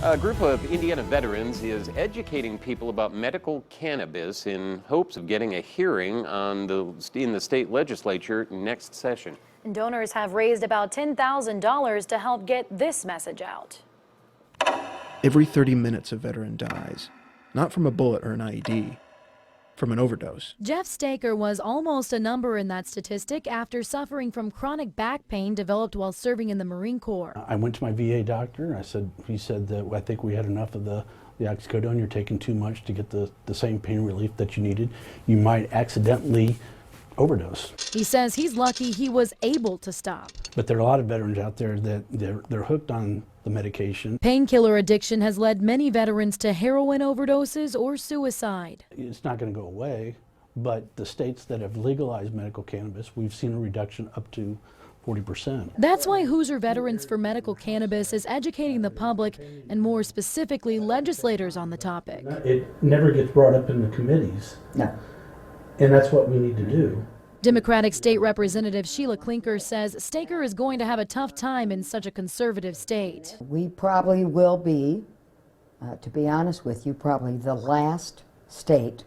A group of Indiana veterans is educating people about medical cannabis in hopes of getting a hearing in the state legislature next session. And donors have raised about $10,000 to help get this message out. Every 30 minutes a veteran dies, not from a bullet or an IED, from an overdose. Jeff Staker was almost a number in that statistic after suffering from chronic back pain developed while serving in the Marine Corps. I went to my VA doctor. He said that I think we had enough of the oxycodone. You're taking too much to get the same pain relief that you needed. You might accidentally overdose. He says he's lucky he was able to stop. But there are a lot of veterans out there that they're hooked on the medication. Painkiller addiction has led many veterans to heroin overdoses or suicide. It's not going to go away, but the states that have legalized medical cannabis, we've seen a reduction up to 40%. That's why Hoosier Veterans for Medical Cannabis is educating the public and more specifically legislators on the topic. It never gets brought up in the committees. No. And that's what we need to do. Democratic State Representative Sheila Klinker says Staker is going to have a tough time in such a conservative state. We probably will be, to be honest with you, probably the last state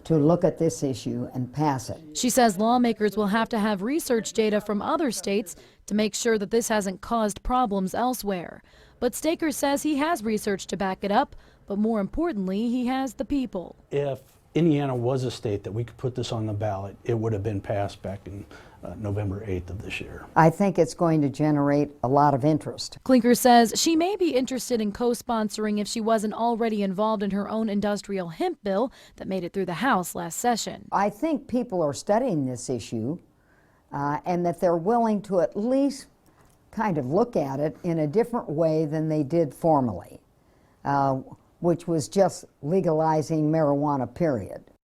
to look at this issue and pass it. She says lawmakers will have to have research data from other states to make sure that this hasn't caused problems elsewhere. But Staker says he has research to back it up, but more importantly, he has the people. If Indiana was a state that we could put this on the ballot, it would have been passed back in November 8th of this year. I think it's going to generate a lot of interest. Klinker says she may be interested in co-sponsoring if she wasn't already involved in her own industrial hemp bill that made it through the House last session. I think people are studying this issue and that they're willing to at least kind of look at it in a different way than they did formerly. Which was just legalizing marijuana, period.